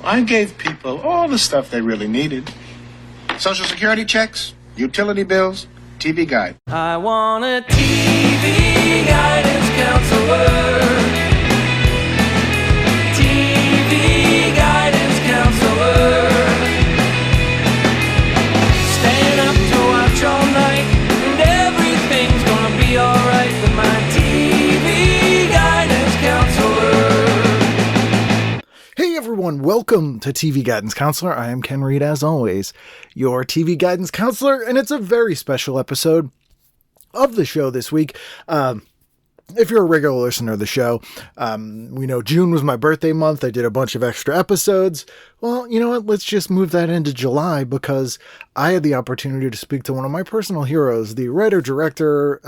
I gave people all the stuff they really needed. Social security checks, utility bills, TV guide. I want a TV guidance counselor. TV guidance counselor. Staying up to watch all night, and everything's gonna be alright with my TV guidance counselor. Hey everyone, welcome to TV Guidance Counselor. I am Ken Reed, as always, your TV Guidance Counselor, and it's a very special episode of the show this week. If you're a regular listener of the show, we know June was my birthday month. I did a bunch of extra episodes. Well, you know what? Let's just move that into July because I had the opportunity to speak to one of my personal heroes, the writer, director,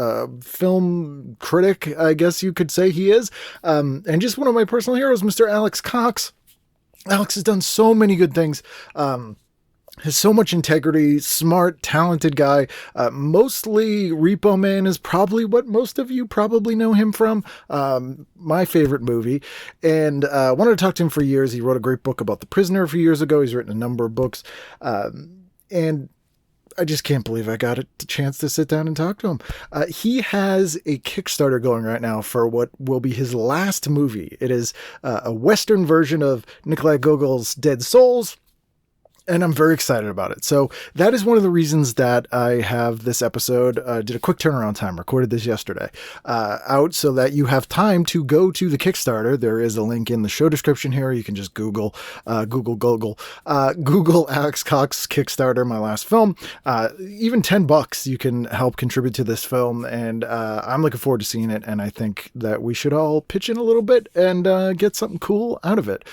film critic, I guess you could say he is, and just one of my personal heroes, Mr. Alex Cox. Alex has done so many good things. Has so much integrity, smart, talented guy. Mostly Repo Man is probably what most of you probably know him from. My favorite movie. And wanted to talk to him for years. He wrote a great book about The Prisoner a few years ago. He's written a number of books. And I just can't believe I got the chance to sit down and talk to him. He has a Kickstarter going right now for what will be his last movie. It is a Western version of Nikolai Gogol's Dead Souls. And I'm very excited about it. So that is one of the reasons that I have this episode, did a quick turnaround time, recorded this yesterday, out so that you have time to go to the Kickstarter. There is a link in the show description here. You can just Google Alex Cox Kickstarter, my last film. Even $10 you can help contribute to this film. And I'm looking forward to seeing it. And I think that we should all pitch in a little bit and get something cool out of it.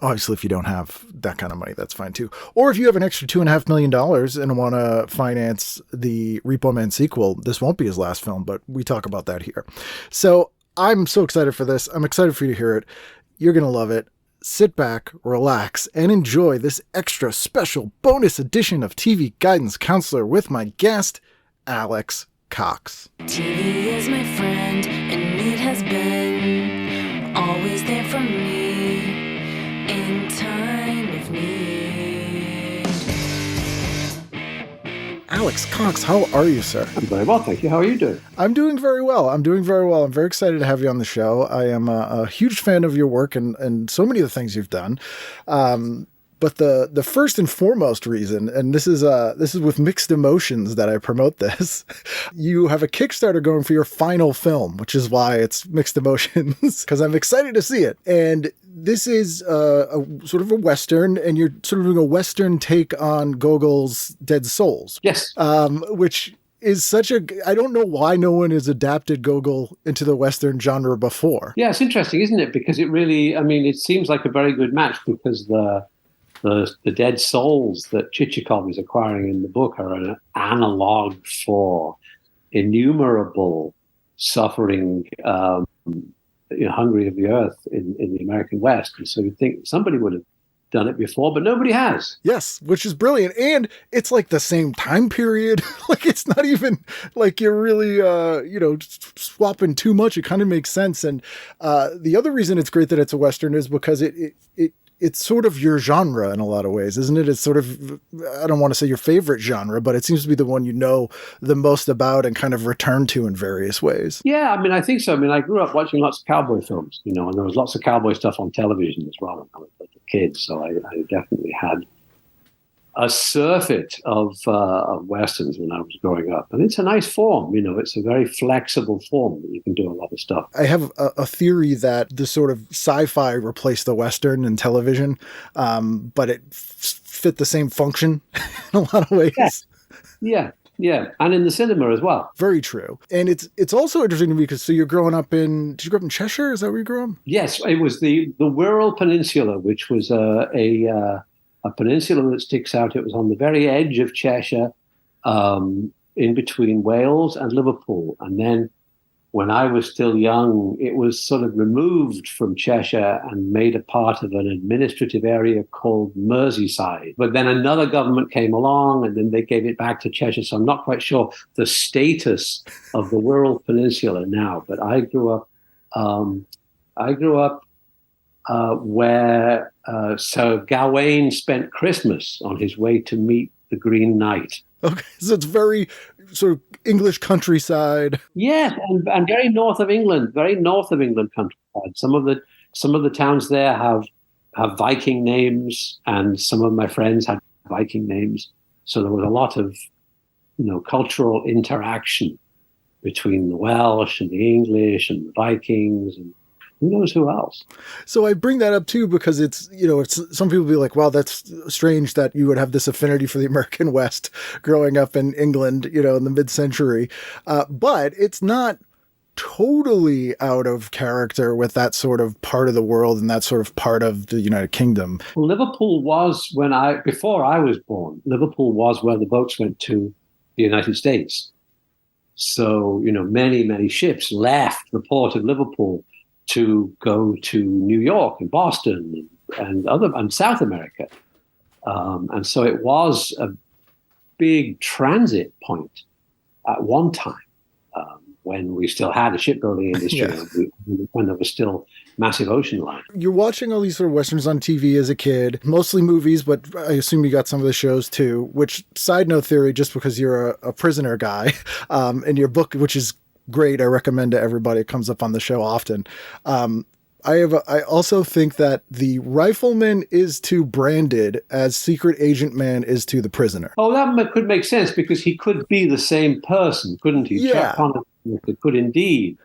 Obviously, if you don't have that kind of money, that's fine too. Or if you have an extra $2.5 million and want to finance the Repo Man sequel, this won't be his last film, but we talk about that here. So I'm so excited for this. I'm excited for you to hear it. You're going to love it. Sit back, relax, and enjoy this extra special bonus edition of TV Guidance Counselor with my guest, Alex Cox. TV is my friend, and it has been always there for me. In time of need. Alex Cox, how are you, sir? I'm very well, thank you. How are you doing? I'm doing very well. I'm very excited to have you on the show. I am a huge fan of your work and so many of the things you've done. But the first and foremost reason, and this is with mixed emotions that I promote this, you have a Kickstarter going for your final film, which is why it's mixed emotions, because I'm excited to see it. And this is a sort of a Western, and you're sort of doing a Western take on Gogol's Dead Souls. Yes. Which is I don't know why no one has adapted Gogol into the Western genre before. Yeah, it's interesting, isn't it? Because it really, it seems like a very good match because the Dead Souls that Chichikov is acquiring in the book are an analog for innumerable suffering, hungry of the earth in the American West. And so you'd think somebody would have done it before, but nobody has. Yes, which is brilliant. And it's like the same time period. Like it's not even like you're really, swapping too much. It kind of makes sense. And the other reason it's great that it's a Western is because it's sort of your genre in a lot of ways, isn't it? It's sort of, I don't want to say your favorite genre, but it seems to be the one you know the most about and kind of return to in various ways. Yeah, I think so. I grew up watching lots of cowboy films, and there was lots of cowboy stuff on television as well when I was a kid. So I definitely had a surfeit of Westerns when I was growing up. And it's a nice form, it's a very flexible form that you can do a lot of stuff. I have a theory that the sort of sci-fi replaced the Western in television, but it fit the same function in a lot of ways. Yeah. And in the cinema as well. Very true. And it's also interesting to me because, so you're growing up did you grow up in Cheshire? Is that where you grew up? Yes, it was the Wirral Peninsula, which was a peninsula that sticks out. It was on the very edge of Cheshire, in between Wales and Liverpool. And then when I was still young, it was sort of removed from Cheshire and made a part of an administrative area called Merseyside. But then another government came along and then they gave it back to Cheshire. So I'm not quite sure the status of the Wirral Peninsula now. But I grew up where So Gawain spent Christmas on his way to meet the Green Knight. Okay, so it's very sort of English countryside. Yes, and very north of England countryside. Some of the towns there have Viking names, and some of my friends had Viking names. So there was a lot of cultural interaction between the Welsh and the English and the Vikings and who knows who else. So I bring that up too because it's some people be like, wow, that's strange that you would have this affinity for the American West growing up in England, in the mid-century. But it's not totally out of character with that sort of part of the world and that sort of part of the United Kingdom. Well, Liverpool was before I was born, Liverpool was where the boats went to the United States. So, many, many ships left the port of Liverpool to go to New York and Boston and South America. And so it was a big transit point at one time when we still had a shipbuilding industry, when there was still massive ocean line. You're watching all these sort of Westerns on TV as a kid, mostly movies, but I assume you got some of the shows too, which, side note theory, just because you're a prisoner guy, in your book, which is great, I recommend to everybody. It comes up on the show often. I also think that the rifleman is to Branded as Secret Agent Man is to the prisoner. Oh, that could make sense because he could be the same person, couldn't he? Yeah. Chuck Connor could indeed.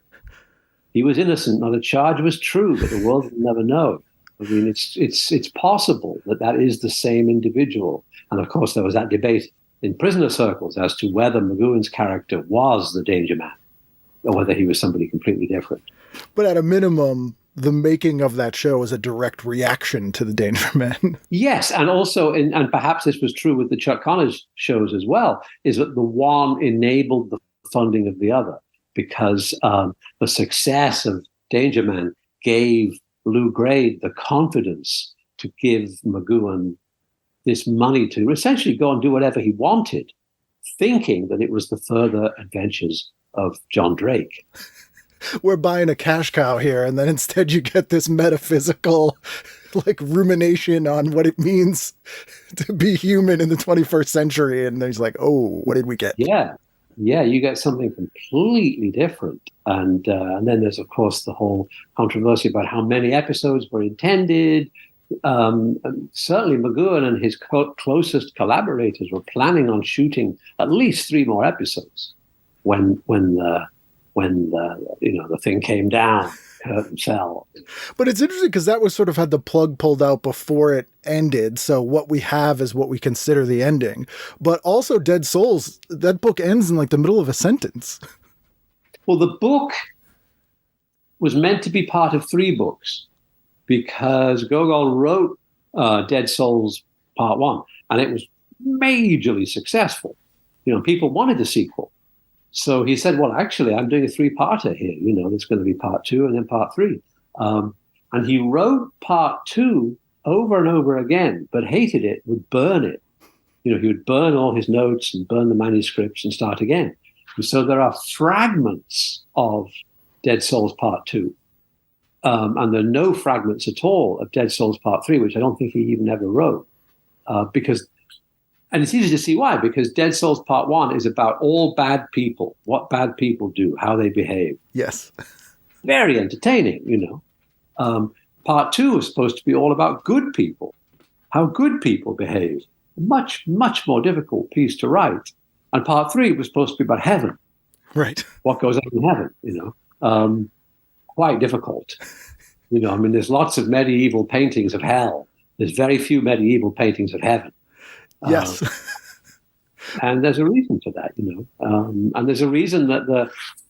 He was innocent, not a charge was true, but the world will never know. I mean, it's possible that is the same individual. And of course, there was that debate in prisoner circles as to whether McGowan's character was the Danger Man or whether he was somebody completely different. But at a minimum, the making of that show is a direct reaction to the Danger Man. Yes, and also, and perhaps this was true with the Chuck Connors shows as well, is that the one enabled the funding of the other because the success of Danger Man gave Lou Grade the confidence to give McGowan this money to essentially go and do whatever he wanted, thinking that it was the further adventures of John Drake. We're buying a cash cow here, and then instead you get this metaphysical rumination on what it means to be human in the 21st century. And he's like, oh, what did we get? Yeah, you get something completely different. And then there's, of course, the whole controversy about how many episodes were intended. And certainly McGowan and his closest collaborators were planning on shooting at least 3 more episodes when the thing came down, curtain fell. But it's interesting because that was sort of had the plug pulled out before it ended. So what we have is what we consider the ending. But also Dead Souls, that book ends in the middle of a sentence. Well, the book was meant to be part of 3 books because Gogol wrote Dead Souls Part 1, and it was majorly successful. People wanted a sequel. So he said, well, actually, I'm doing a 3-parter here. There's going to be part 2 and then part 3. And he wrote part 2 over and over again, but hated it, would burn it. He would burn all his notes and burn the manuscripts and start again. And so there are fragments of Dead Souls Part 2. And there are no fragments at all of Dead Souls Part 3, which I don't think he even ever wrote. And it's easy to see why, because Dead Souls Part 1 is about all bad people, what bad people do, how they behave. Yes. Very entertaining, Part 2 is supposed to be all about good people, how good people behave. Much, much more difficult piece to write. And Part 3 was supposed to be about heaven. Right. What goes on in heaven, quite difficult. There's lots of medieval paintings of hell. There's very few medieval paintings of heaven. Yes. And there's a reason for that, and there's a reason that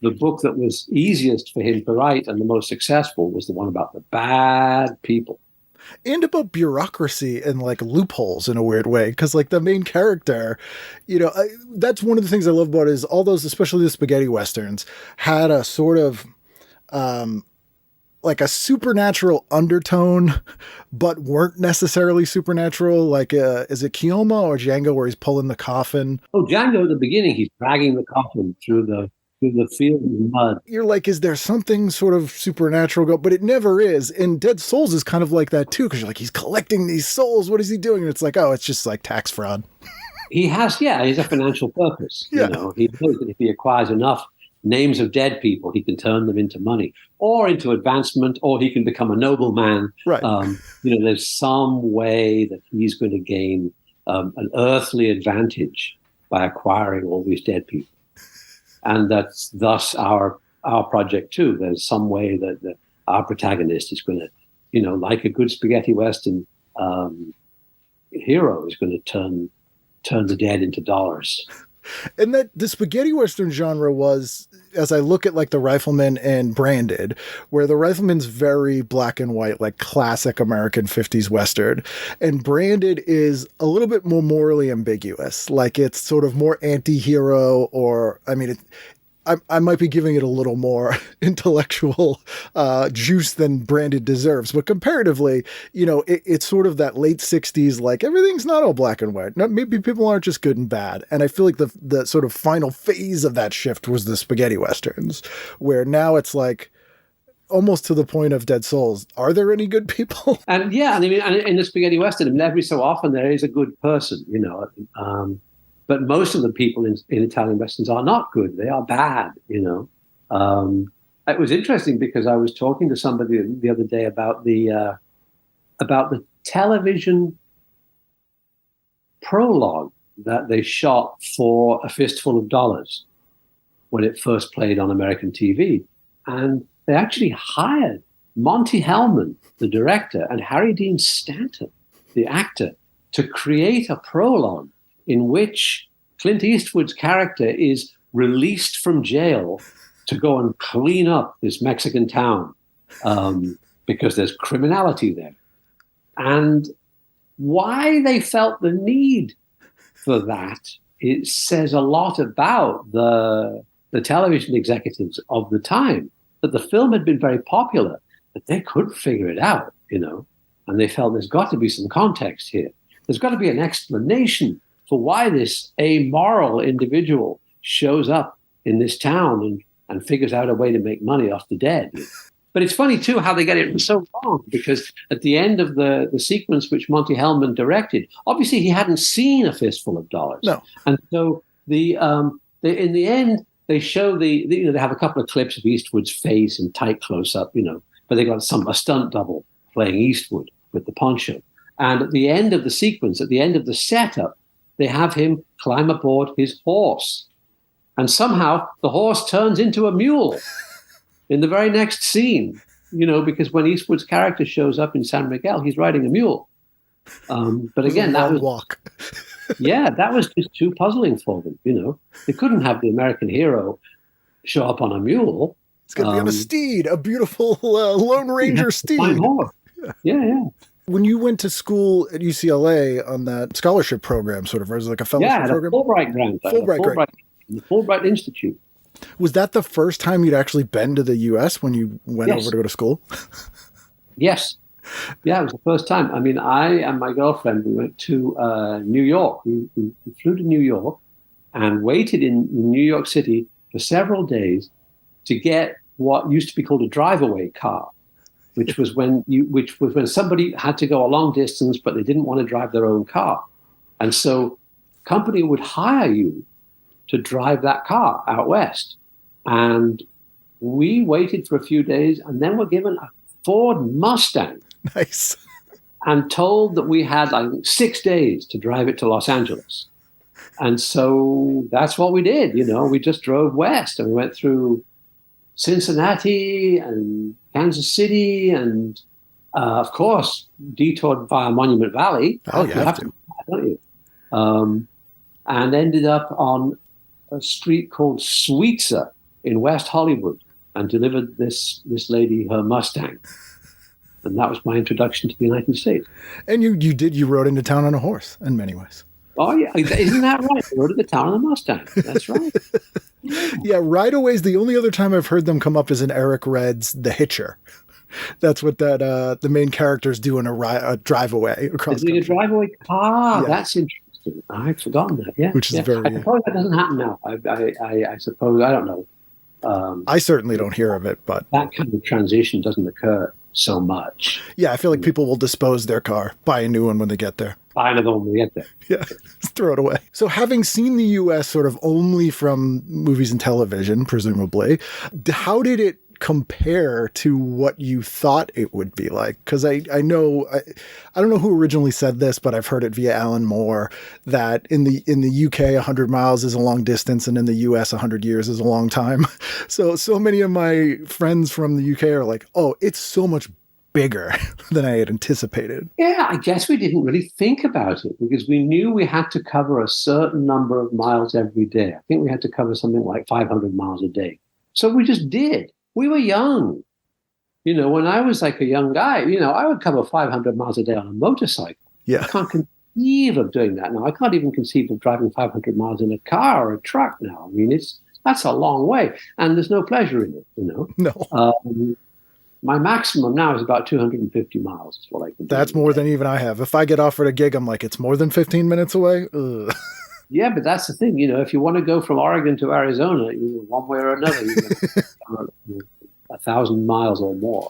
the book that was easiest for him to write and the most successful was the one about the bad people. And about bureaucracy and loopholes in a weird way. Because the main character, that's one of the things I love about it is all those, especially the spaghetti Westerns, had a sort of, a supernatural undertone, but weren't necessarily supernatural. Is it Kioma or Django where he's pulling the coffin? Oh, Django at the beginning, he's dragging the coffin through through the field of mud. You're like, is there something sort of supernatural go? But it never is. And Dead Souls is kind of like that too, because you're like, he's collecting these souls. What is he doing? And it's like, oh, it's just like tax fraud. He has a financial purpose. Yeah. He knows that if he acquires enough names of dead people, he can turn them into money or into advancement, or he can become a nobleman. Right. There's some way that he's going to gain an earthly advantage by acquiring all these dead people. And that's thus our project too. There's some way that our protagonist is going to, like a good spaghetti western hero, is going to turn the dead into dollars. And that the spaghetti western genre was, as I look at like the Rifleman and Branded, where the Rifleman's very black and white, like classic American 50s Western, and Branded is a little bit more morally ambiguous. Like it's sort of more anti-hero, or, I mean, I might be giving it a little more intellectual juice than Branded deserves, but comparatively, it's sort of that late 60s, like everything's not all black and white. Maybe people aren't just good and bad. And I feel like the sort of final phase of that shift was the spaghetti westerns, where now it's like almost to the point of Dead Souls. Are there any good people? And and in the spaghetti western, every so often there is a good person, but most of the people in Italian westerns are not good. They are bad, It was interesting because I was talking to somebody the other day about the television prologue that they shot for A Fistful of Dollars when it first played on American TV. And they actually hired Monty Hellman, the director, and Harry Dean Stanton, the actor, to create a prologue in which Clint Eastwood's character is released from jail to go and clean up this Mexican town because there's criminality there. And why they felt the need for that, it says a lot about the television executives of the time, that the film had been very popular, but they couldn't figure it out, and they felt there's got to be some context here. There's got to be an explanation for why this amoral individual shows up in this town and figures out a way to make money off the dead. But it's funny, too, how they get it so wrong, because at the end of the sequence which Monty Hellman directed, obviously he hadn't seen A Fistful of Dollars. No. And so in the end, they show they have a couple of clips of Eastwood's face in tight close-up, but they got a stunt double playing Eastwood with the poncho. And at the end of the sequence, at the end of the setup, they have him climb aboard his horse. And somehow the horse turns into a mule in the very next scene, because when Eastwood's character shows up in San Miguel, he's riding a mule. But again, that was walk. that was just too puzzling for them. They couldn't have the American hero show up on a mule. It's going to be on a steed, a beautiful Lone Ranger steed. Fine horse. Yeah. When you went to school at UCLA on that scholarship program, sort of, or was it like a fellowship program? Fulbright grant. The Fulbright Institute. Was that the first time you'd actually been to the U.S. when you went over to go to school? Yes. Yeah, it was the first time. I mean, I and my girlfriend, we went to New York. We flew to New York and waited in New York City for several days to get what used to be called a drive-away car, which was when somebody had to go a long distance, but they didn't want to drive their own car. And so company would hire you to drive that car out west. And we waited for a few days and then were given a Ford Mustang. Nice. And told that we had like 6 days to drive it to Los Angeles. And so that's what we did. We just drove west and we went through Cincinnati and Kansas City and, of course, detoured via Monument Valley. Oh, you have to. Don't you? And ended up on a street called Sweetser in West Hollywood and delivered this lady her Mustang. And that was my introduction to the United States. And you rode into town on a horse in many ways. Oh, yeah. Isn't that right? I rode to the town on a Mustang. That's right. Yeah, Ride Away's the only other time I've heard them come up is in Eric Red's The Hitcher. That's what the main characters do in a drive away across country. A drive away car. Yeah. That's interesting. I'd forgotten that. Yeah, which is very. I suppose that doesn't happen now. I suppose I don't know. I certainly don't hear of it, but that kind of transition doesn't occur so much. yeah, I feel like people will dispose their car, buy a new one when they get there. I don't know when we get there. Yeah, just throw it away. So having seen the U.S. sort of only from movies and television, presumably, how did it compare to what you thought it would be like? Because I don't know who originally said this, but I've heard it via Alan Moore, that in the UK 100 miles is a long distance, and in the US 100 years is a long time. So many of my friends from the UK are like, oh, it's so much bigger than I had anticipated. Yeah, I guess we didn't really think about it because we knew we had to cover a certain number of miles every day. I think we had to cover something like 500 miles a day. So we just did. We were young. When I was like a young guy, I would cover 500 miles a day on a motorcycle. Yeah. I can't conceive of doing that now. I can't even conceive of driving 500 miles in a car or a truck now. I mean, that's a long way, and there's no pleasure in it, No. My maximum now is about 250 miles is what I can do. That's more than even I have. If I get offered a gig, I'm like, it's more than 15 minutes away? Ugh. Yeah, but that's the thing. If you want to go from Oregon to Arizona, one way or another, 1,000 miles or more.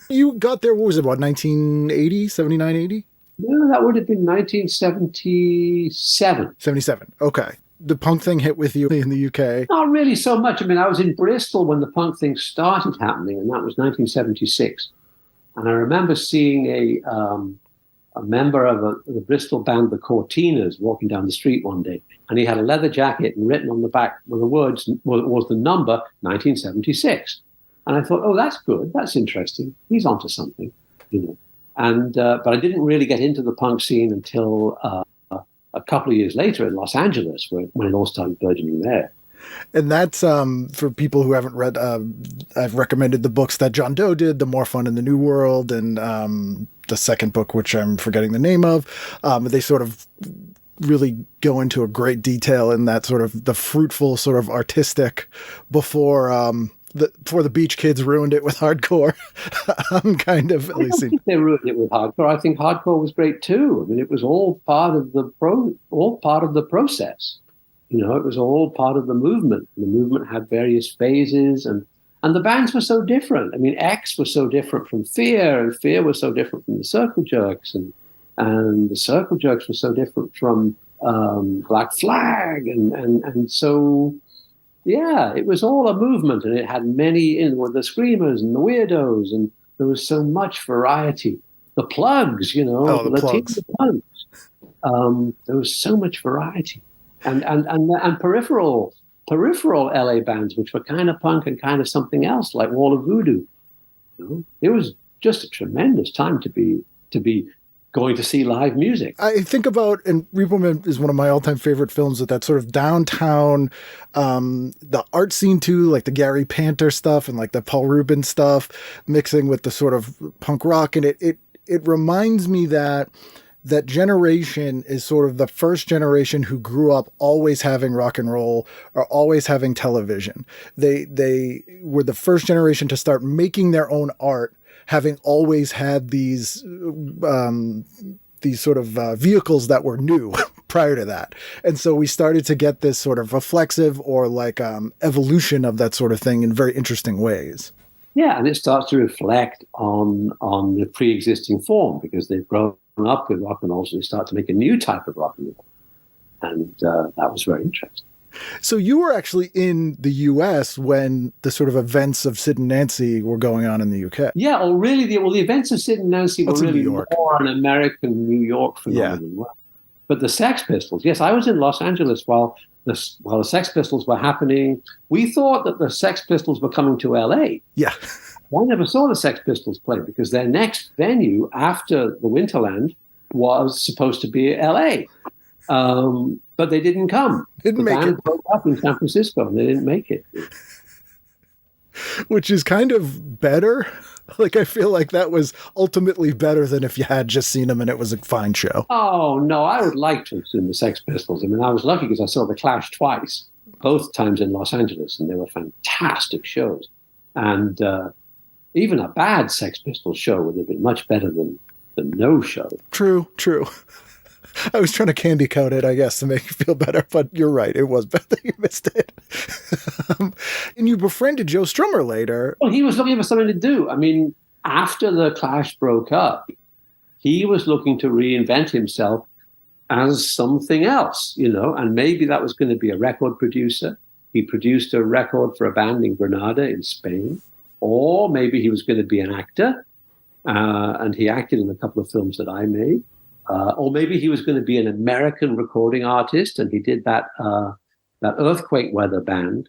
You got there, what was it, about 1980, 79, 80? No, that would have been 1977. 77, okay. The punk thing hit with you in the UK? Not really so much. I mean, I was in Bristol when the punk thing started happening, and that was 1976. And I remember seeing a member of the Bristol band, the Cortinas, walking down the street one day, and he had a leather jacket, and written on the back were the words, was the number 1976. And I thought, oh, that's good. That's interesting. He's onto something, And but I didn't really get into the punk scene until a couple of years later in Los Angeles, when it all started burgeoning there. And that's, for people who haven't read, I've recommended the books that John Doe did, The More Fun in the New World, and the second book, which I'm forgetting the name of. They sort of really go into a great detail in that sort of the fruitful sort of artistic before the Beach Kids ruined it with hardcore. Kind of, at least. I don't think they ruined it with hardcore. I think hardcore was great too. I mean, it was all part of the process. It was all part of the movement. The movement had various phases, and the bands were so different. I mean, X was so different from Fear, and Fear was so different from the Circle Jerks, and the Circle Jerks were so different from Black Flag, and so. Yeah, it was all a movement, and it had many the Screamers and the Weirdos, and there was so much variety. The Plugs, the Plugs. There was so much variety, and peripheral LA bands, which were kind of punk and kind of something else, like Wall of Voodoo. It was just a tremendous time to be going to see live music. I think about, and Repo Man is one of my all-time favorite films, with that sort of downtown, the art scene too, like the Gary Panter stuff and like the Paul Rubens stuff, mixing with the sort of punk rock. And it reminds me that generation is sort of the first generation who grew up always having rock and roll or always having television. They were the first generation to start making their own art, having always had these sort of vehicles that were new prior to that. And so we started to get this sort of reflexive or like evolution of that sort of thing in very interesting ways. Yeah, and it starts to reflect on the pre-existing form, because they've grown up with rock and roll, so they start to make a new type of rock and roll. And that was very interesting. So you were actually in the U.S. when the sort of events of Sid&Nancy were going on in the U.K. Yeah, or really, the events of Sid&Nancy were really more an American New York phenomenon. Yeah. But the Sex Pistols, yes, I was in Los Angeles while the Sex Pistols were happening. We thought that the Sex Pistols were coming to L.A. Yeah. I never saw the Sex Pistols play, because their next venue after the Winterland was supposed to be L.A., but they didn't come. The band broke up in San Francisco, and they didn't make it. Which is kind of better. Like, I feel like that was ultimately better than if you had just seen them and it was a fine show. Oh, no, I would like to have seen the Sex Pistols. I mean, I was lucky because I saw The Clash twice, both times in Los Angeles, and they were fantastic shows. And even a bad Sex Pistols show would have been much better than no show. True. I was trying to candy coat it, I guess, to make you feel better, but you're right. It was bad that you missed it. And you befriended Joe Strummer later. Well, he was looking for something to do. I mean, after the Clash broke up, he was looking to reinvent himself as something else, and maybe that was going to be a record producer. He produced a record for a band in Granada in Spain, or maybe he was going to be an actor, and he acted in a couple of films that I made, or maybe he was going to be an American recording artist, and he did that Earthquake Weather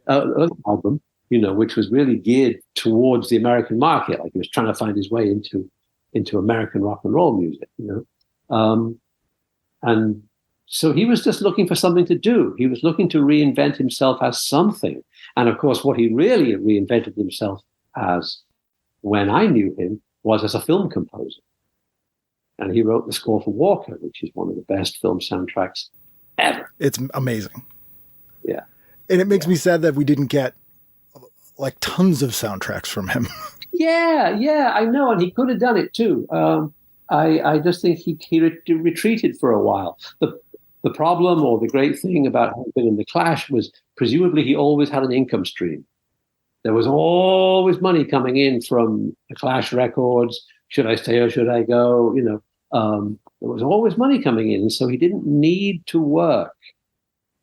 Earth album, which was really geared towards the American market, like he was trying to find his way into American rock and roll music, and so he was just looking for something to do. He was looking to reinvent himself as something. And of course, what he really reinvented himself as when I knew him was as a film composer. And he wrote the score for Walker, which is one of the best film soundtracks ever. It's amazing. Yeah. And it makes me sad that we didn't get like tons of soundtracks from him. Yeah, I know. And he could have done it too. I just think he retreated for a while. The problem or the great thing about having been in the Clash was presumably he always had an income stream. There was always money coming in from the Clash records. Should I stay or should I go? There was always money coming in, and so he didn't need to work.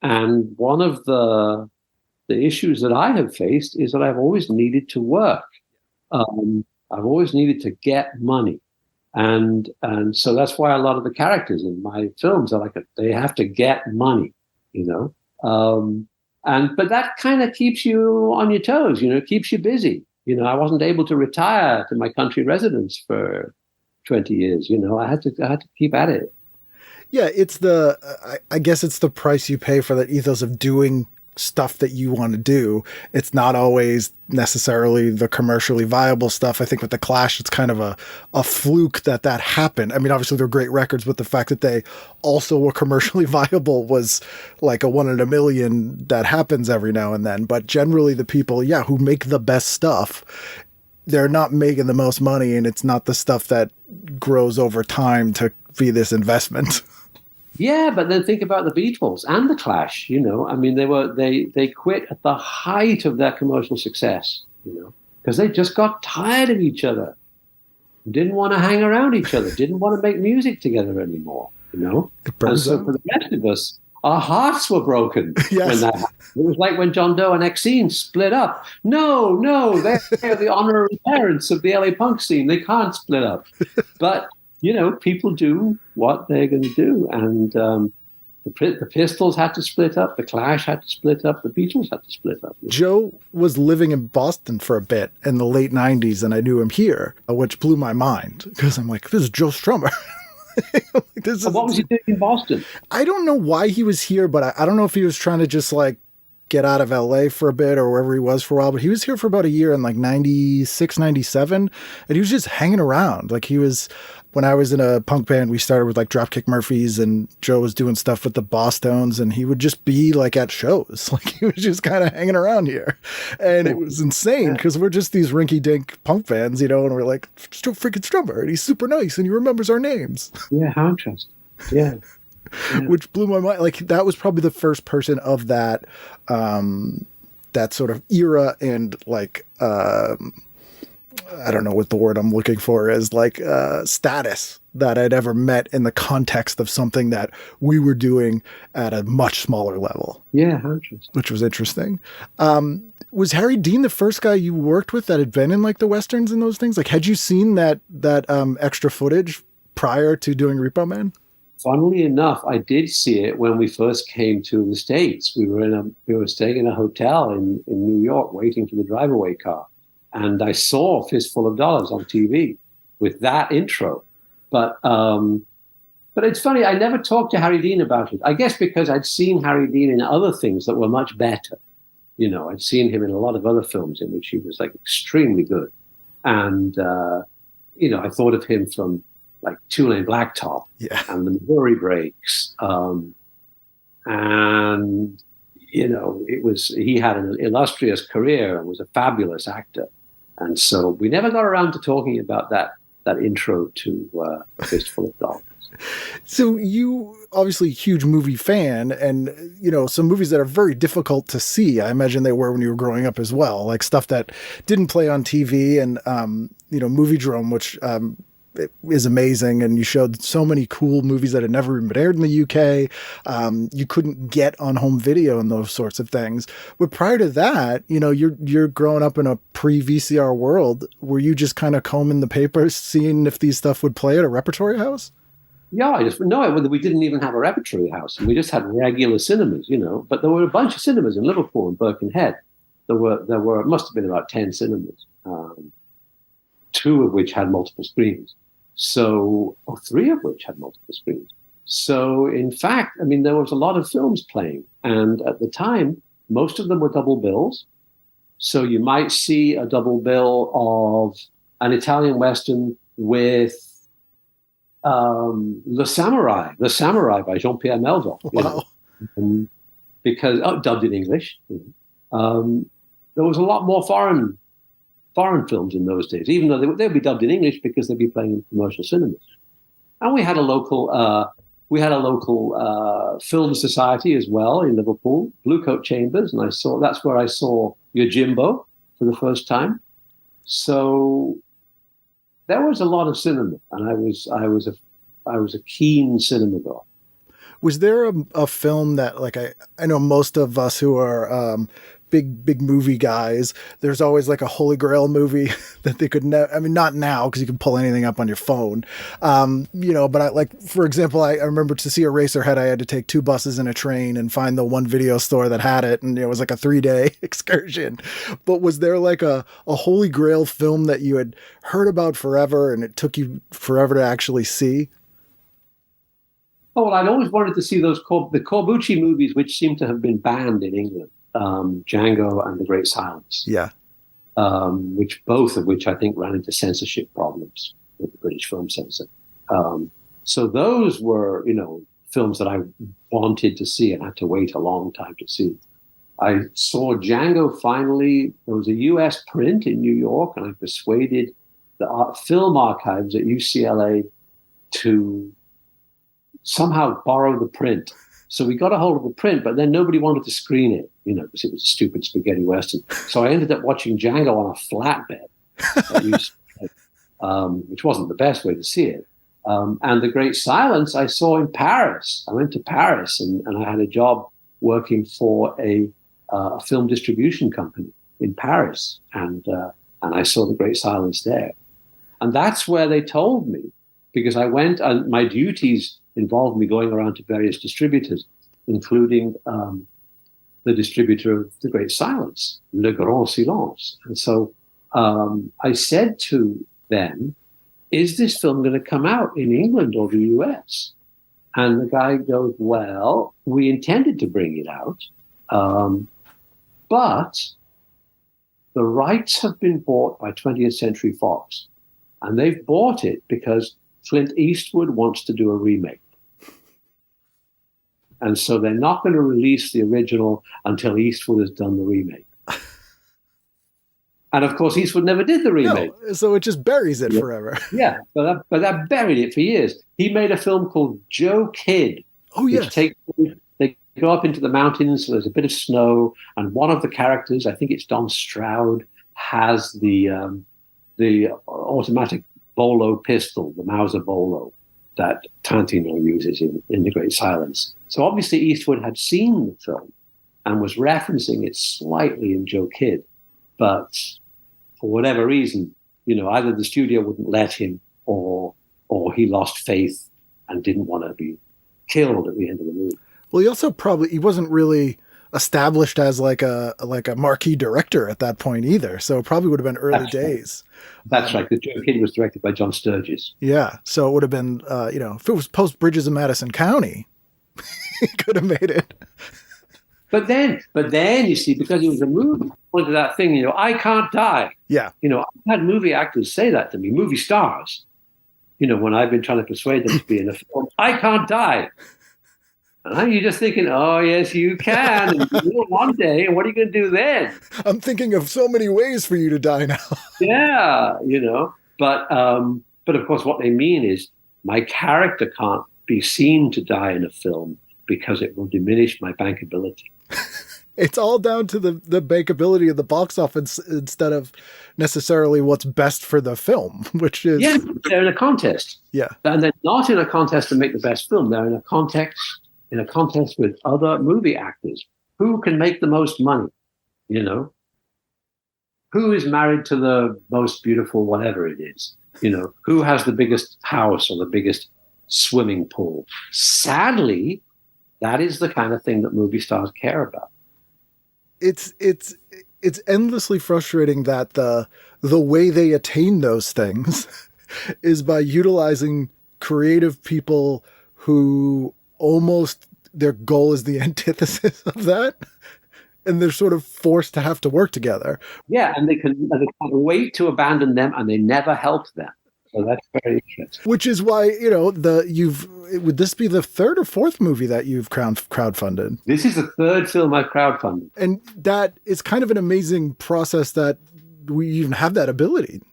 And one of the issues that I have faced is that I've always needed to work. I've always needed to get money. And so that's why a lot of the characters in my films are they have to get money, but that kind of keeps you on your toes, keeps you busy. I wasn't able to retire to my country residence for 20 years. I had to keep at it. Yeah, it's I guess it's the price you pay for that ethos of doing stuff that you want to do. It's not always necessarily the commercially viable stuff. I think with the Clash, it's kind of a fluke that happened. I mean, obviously they're great records, but the fact that they also were commercially viable was like a 1 in a million that happens every now and then. But generally the people, who make the best stuff, they're not making the most money, and it's not the stuff that grows over time to be this investment. Yeah, but then think about the Beatles and the Clash. I mean, they quit at the height of their commercial success. Because they just got tired of each other, didn't want to hang around each other, didn't want to make music together anymore. And so for the rest of us, our hearts were broken when that happened. It was like when John Doe and Exene split up. No, they're the honorary parents of the LA punk scene. They can't split up, but. People do what they're going to do. And the Pistols had to split up. The Clash had to split up. The Beatles had to split up. Joe was living in Boston for a bit in the late 90s, and I knew him here, which blew my mind because I'm like, this is Joe Strummer. What was he doing in Boston? I don't know why he was here, but I don't know if he was trying to just get out of LA for a bit or wherever he was for a while, but he was here for about a year in 96, 97. And he was just hanging around. When I was in a punk band, we started with Dropkick Murphys, and Joe was doing stuff with the Bosstones, and he would just be at shows. He was just kind of hanging around here. And it was insane because we're just these rinky dink punk bands, and we're like, freaking Strummer, and he's super nice and he remembers our names. Yeah. How interesting. Yeah. Which blew my mind. That was probably the first person of that, that sort of era and I don't know what the word I'm looking for is, status that I'd ever met in the context of something that we were doing at a much smaller level. Yeah, how interesting. Which was interesting. Was Harry Dean the first guy you worked with that had been in the Westerns and those things? Had you seen that extra footage prior to doing Repo Man? Funnily enough, I did see it when we first came to the States. We were staying in a hotel in New York, waiting for the drive-away car. And I saw Fistful of Dollars on TV with that intro. But it's funny, I never talked to Harry Dean about it. I guess because I'd seen Harry Dean in other things that were much better. I'd seen him in a lot of other films in which he was extremely good. And, I thought of him from Two-Lane Blacktop and the Missouri Breaks. And, he had an illustrious career and was a fabulous actor. And so we never got around to talking about that intro to Fistful of Dollars. So you obviously huge movie fan, and some movies that are very difficult to see. I imagine they were when you were growing up as well, like stuff that didn't play on TV, and Movie Drome, which it is amazing, and you showed so many cool movies that had never been aired in the UK. You couldn't get on home video and those sorts of things. But prior to that, you're growing up in a pre-VCR world. Were you just kind of combing the papers, seeing if these stuff would play at a repertory house? Yeah, we didn't even have a repertory house. We just had regular cinemas, But there were a bunch of cinemas in Liverpool and Birkenhead. There were must have been about 10 cinemas, 2 of which had multiple screens. Or 3 of which had multiple screens. So, in fact, there was a lot of films playing, and at the time, most of them were double bills. So you might see a double bill of an Italian Western with The Samurai by Jean-Pierre Melville. Wow. Because dubbed in English. There was a lot more foreign films in those days, even though they'd be dubbed in English because they'd be playing in commercial cinemas. And we had a local film society as well in Liverpool, Blue Coat Chambers, and that's where I saw Yojimbo for the first time. So there was a lot of cinema, and I was a keen cinema goer. Was there a film that, like, I know most of us who are big movie guys, there's always like a holy grail movie that they could not now because you can pull anything up on your phone, but for example, I remember to see Eraserhead, I had to take 2 buses and a train and find the one video store that had it, and it was like a 3-day excursion. But was there like a holy grail film that you had heard about forever and it took you forever to actually see? Oh, well, I'd always wanted to see the Corbucci movies, which seem to have been banned in England. Django and The Great Silence. Yeah. Both of which I think ran into censorship problems with the British Film Censor. So those were, films that I wanted to see and had to wait a long time to see. I saw Django finally. There was a US print in New York, and I persuaded the film archives at UCLA to somehow borrow the print. So we got a hold of the print, but then nobody wanted to screen it, because it was a stupid spaghetti Western. So I ended up watching Django on a flatbed, which wasn't the best way to see it. And The Great Silence I saw in Paris. I went to Paris, and I had a job working for a film distribution company in Paris, and I saw The Great Silence there. And that's where they told me, because I went, and my duties involved me going around to various distributors, including the distributor of The Great Silence, Le Grand Silence. And so I said to them, is this film going to come out in England or the US? And the guy goes, well, we intended to bring it out, but the rights have been bought by 20th Century Fox. And they've bought it because Clint Eastwood wants to do a remake. And so they're not going to release the original until Eastwood has done the remake. And of course, Eastwood never did the remake. No, so it just buries it forever. Yeah, but that buried it for years. He made a film called Joe Kidd. Oh, yes. They go up into the mountains, so there's a bit of snow, and one of the characters, I think it's Don Stroud, has the automatic bolo pistol, the Mauser bolo, that Tarantino uses in The Great Silence. So obviously Eastwood had seen the film and was referencing it slightly in Joe Kidd, but for whatever reason, either the studio wouldn't let him or he lost faith and didn't want to be killed at the end of the movie. Well, he wasn't really established as like a marquee director at that point either. So it probably would have been early days. That's right. The Joe Kidd was directed by John Sturges. Yeah. So it would have been, if it was post Bridges of Madison County, he could have made it. But then you see, because it was a movie, look at that thing, I can't die. Yeah. I've had movie actors say that to me, movie stars, when I've been trying to persuade them to be in a film, I can't die. And you're just thinking, oh, yes, you can. And you will one day. And what are you going to do then? I'm thinking of so many ways for you to die now. Yeah, But of course, what they mean is my character can't be seen to die in a film because it will diminish my bankability. It's all down to the bankability of the box office instead of necessarily what's best for the film, which is... Yeah, they're in a contest. Yeah. And they're not in a contest to make the best film. They're in a contest with other movie actors. Who can make the most money? You know? Who is married to the most beautiful whatever it is? You know, who has the biggest house or the biggest swimming pool? Sadly, that is the kind of thing that movie stars care about. It's endlessly frustrating that the way they attain those things is by utilizing creative people who almost their goal is the antithesis of that. And they're sort of forced to have to work together. Yeah, and they can't wait to abandon them, and they never help them. So that's very interesting. Which is why, you know, would this be the third or fourth movie that you've crowdfunded? This is the third film I've crowdfunded. And that is kind of an amazing process that we even have that ability.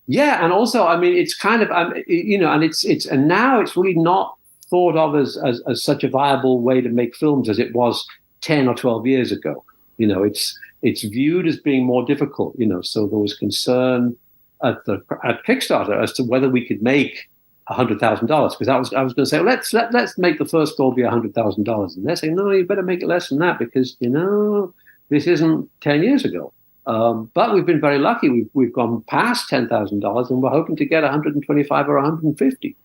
Yeah, and also, I mean, it's kind of, you know, and now it's really not thought of as such a viable way to make films as it was 10 or 12 years ago. You know, it's viewed as being more difficult, you know, so there was concern at Kickstarter as to whether we could make $100,000, because I was going to say, let's make the first goal be $100,000, and they're saying, no, you better make it less than that, because, you know, this isn't 10 years ago. But we've been very lucky. We've gone past $10,000, and we're hoping to get 125 or 150,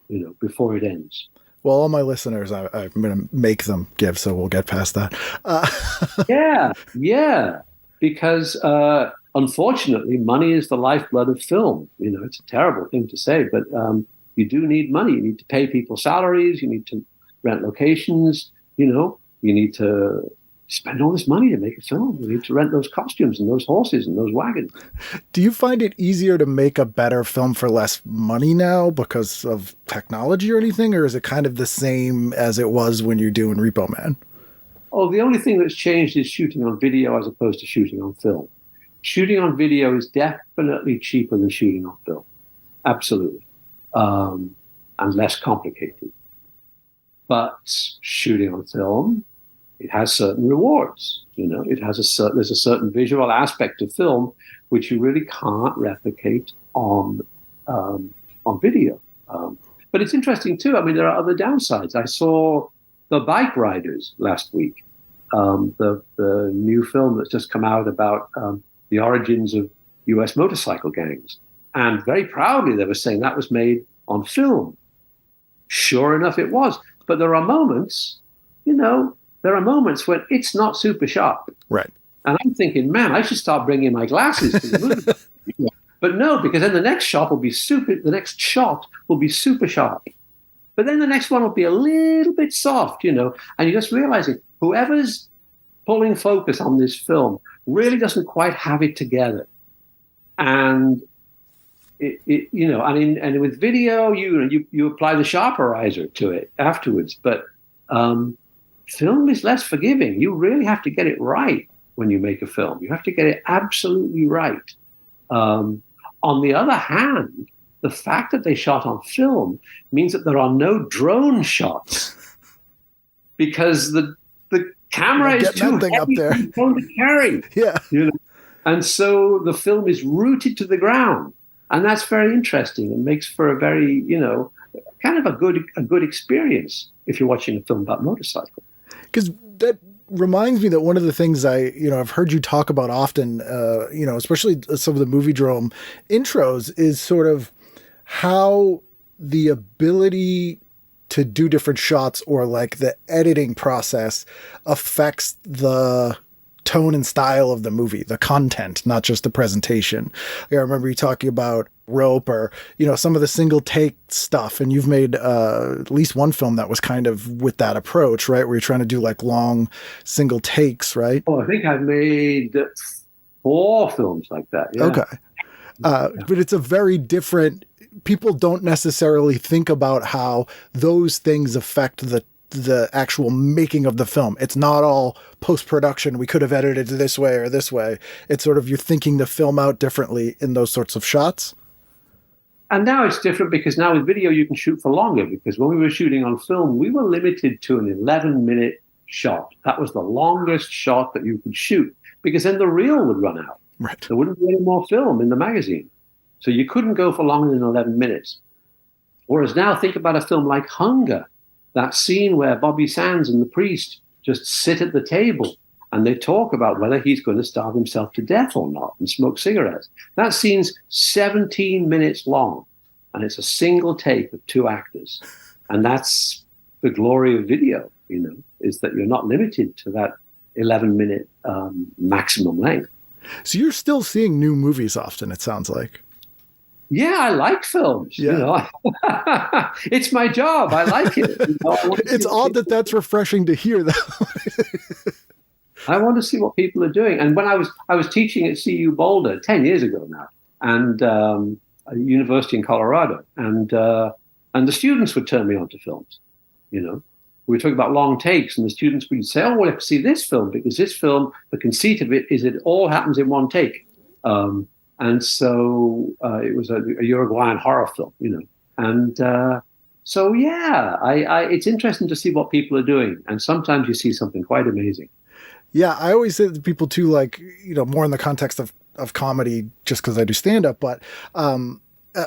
you know, before it ends. Well, all my listeners, I'm going to make them give, so we'll get past that. Yeah, because unfortunately, money is the lifeblood of film. You know, it's a terrible thing to say, but you do need money. You need to pay people salaries. You need to rent locations. You know, you need to spend all this money to make a film. You need to rent those costumes and those horses and those wagons. Do you find it easier to make a better film for less money now because of technology or anything, or is it kind of the same as it was when you're doing Repo Man? Oh, the only thing that's changed is shooting on video as opposed to shooting on film. Shooting on video is definitely cheaper than shooting on film. Absolutely. And less complicated. But shooting on film, it has certain rewards. You know, there's a certain visual aspect of film which you really can't replicate on video. But it's interesting too. I mean, there are other downsides. I saw The Bike Riders last week, the new film that's just come out about the origins of U.S. motorcycle gangs, and very proudly they were saying that was made on film. Sure enough, it was. But there are moments, you know. There are moments when it's not super sharp. Right. And I'm thinking, man, I should start bringing my glasses to the movie. But no, because then the next shot will be super sharp. But then the next one will be a little bit soft, you know, and you're just realizing whoever's pulling focus on this film really doesn't quite have it together. And you know, and with video, you apply the sharperizer to it afterwards. But film is less forgiving. You really have to get it right when you make a film. You have to get it absolutely right. On the other hand, the fact that they shot on film means that there are no drone shots because the camera is too heavy up there to carry. Yeah, you know? And so the film is rooted to the ground, and that's very interesting and makes for a very, you know, kind of a good experience if you're watching a film about motorcycles. Because that reminds me that one of the things I've heard you talk about often, you know, especially some of the Movie Drome intros, is sort of how the ability to do different shots or like the editing process affects the tone and style of the movie, the content, not just the presentation. Like, I remember you talking about Rope or, you know, some of the single take stuff, and you've made at least one film that was kind of with that approach, right? Where you're trying to do like long single takes, right? Oh, I think I've made 4 films like that. Yeah. Okay. But it's a very different, people don't necessarily think about how those things affect the actual making of the film. It's not all post-production. We could have edited it this way or this way. It's sort of, you're thinking the film out differently in those sorts of shots. And now it's different because now with video you can shoot for longer, because when we were shooting on film, we were limited to an 11-minute shot. That was the longest shot that you could shoot, because then the reel would run out. Right. There wouldn't be any more film in the magazine. So you couldn't go for longer than 11 minutes. Whereas now, think about a film like Hunger, that scene where Bobby Sands and the priest just sit at the table and they talk about whether he's going to starve himself to death or not and smoke cigarettes. That scene's 17 minutes long, and it's a single take of 2 actors. And that's the glory of video, is that you're not limited to that 11-minute maximum length. So you're still seeing new movies often, it sounds like. Yeah, I like films. Yeah. It's my job. I like it. It's odd that that's refreshing to hear, though. I want to see what people are doing. And when I was teaching at CU Boulder 10 years ago now, and a university in Colorado, and the students would turn me on to films. We were talking about long takes, and the students would say, "Oh, well, I have to see this film, because this film, the conceit of it is it all happens in one take." And so it was a Uruguayan horror film, And so, yeah, it's interesting to see what people are doing. And sometimes you see something quite amazing. Yeah, I always say to people, too, like, more in the context of comedy, just because I do stand-up, but I'm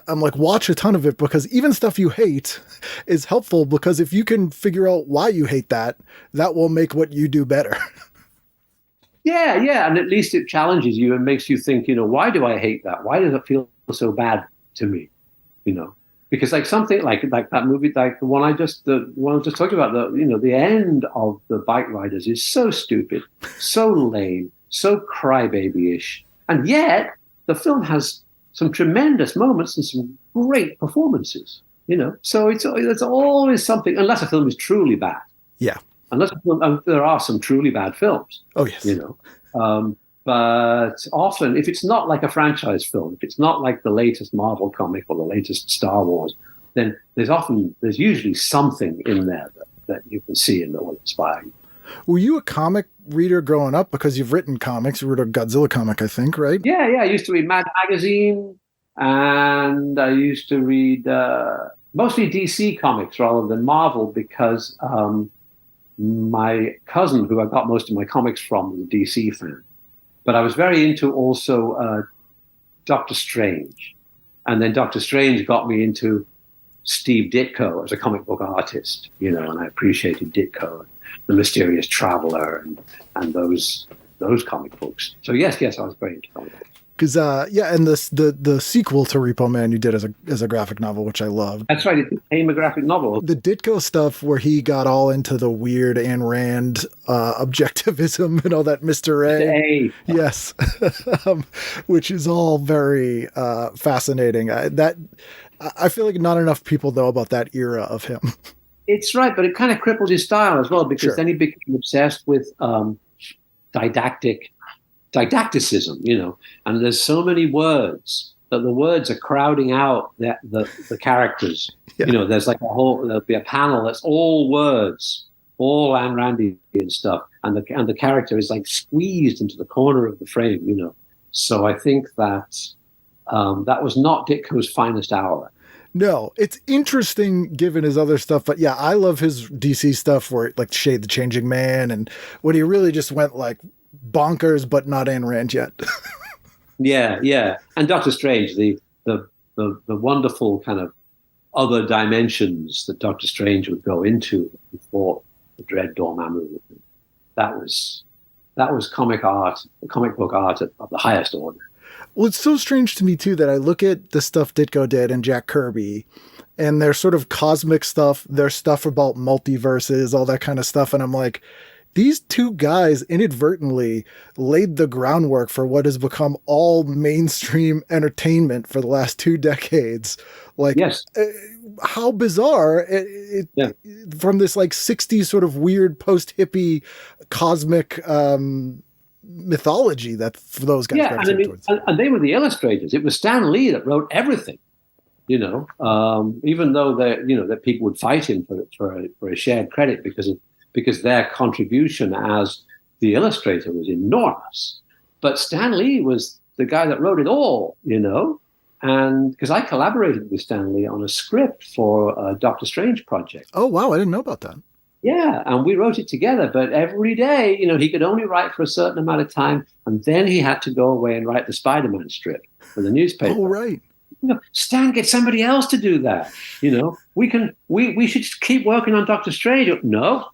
like, watch a ton of it, because even stuff you hate is helpful, because if you can figure out why you hate that, that will make what you do better. Yeah, and at least it challenges you and makes you think, why do I hate that? Why does it feel so bad to me? Because like something like that movie, like the one I just talked about, the end of the Bike Riders is so stupid, so lame, so crybaby-ish, and yet the film has some tremendous moments and some great performances. So it's always something, unless a film is truly bad. Yeah. There are some truly bad films. Oh, yes. But often, if it's not like a franchise film, if it's not like the latest Marvel comic or the latest Star Wars, then there's usually something in there that you can see and that will inspire you. Were you a comic reader growing up? Because you've written comics. You wrote a Godzilla comic, I think, right? Yeah. I used to read Mad Magazine, and I used to read mostly DC comics rather than Marvel, because my cousin, who I got most of my comics from, was a DC fan. But I was very into also Doctor Strange. And then Doctor Strange got me into Steve Ditko as a comic book artist, and I appreciated Ditko, The Mysterious Traveler, and those comic books. So yes, I was very into comic books. Because and the sequel to Repo Man you did as a graphic novel, which I loved. That's right, it became a graphic novel. The Ditko stuff where he got all into the weird Ayn Rand objectivism and all that Mr. A. Yes, which is all very fascinating. I feel like not enough people know about that era of him. It's right, but it kind of crippled his style as well, because Sure. Then he became obsessed with didacticism, and there's so many words that the words are crowding out the characters. Yeah. There'll be a panel that's all words, all Ayn Randy and stuff, and the character is like squeezed into the corner of the frame, So I think that that was not Ditko's finest hour. No, it's interesting given his other stuff, but yeah, I love his DC stuff where like Shade the Changing Man, and when he really just went like bonkers, but not Ayn Rand yet. Yeah. And Doctor Strange, the wonderful kind of other dimensions that Doctor Strange would go into before the Dread Dormammu. That was comic book art of the highest order. Well, it's so strange to me too that I look at the stuff Ditko did and Jack Kirby, and their sort of cosmic stuff, their stuff about multiverses, all that kind of stuff, and I'm like, these two guys inadvertently laid the groundwork for what has become all mainstream entertainment for the last 2 decades. Like, yes. How bizarre from this like 60s sort of weird post-hippie cosmic mythology that for those guys. Yeah, and they were the illustrators. It was Stan Lee that wrote everything. Even though that people would fight him for a shared credit because their contribution as the illustrator was enormous. But Stan Lee was the guy that wrote it all, And because I collaborated with Stan Lee on a script for a Doctor Strange project. Oh, wow. I didn't know about that. Yeah, and we wrote it together, but every day, he could only write for a certain amount of time, and then he had to go away and write the Spider-Man strip for the newspaper. Oh, right. Stan, get somebody else to do that. We should keep working on Doctor Strange. No,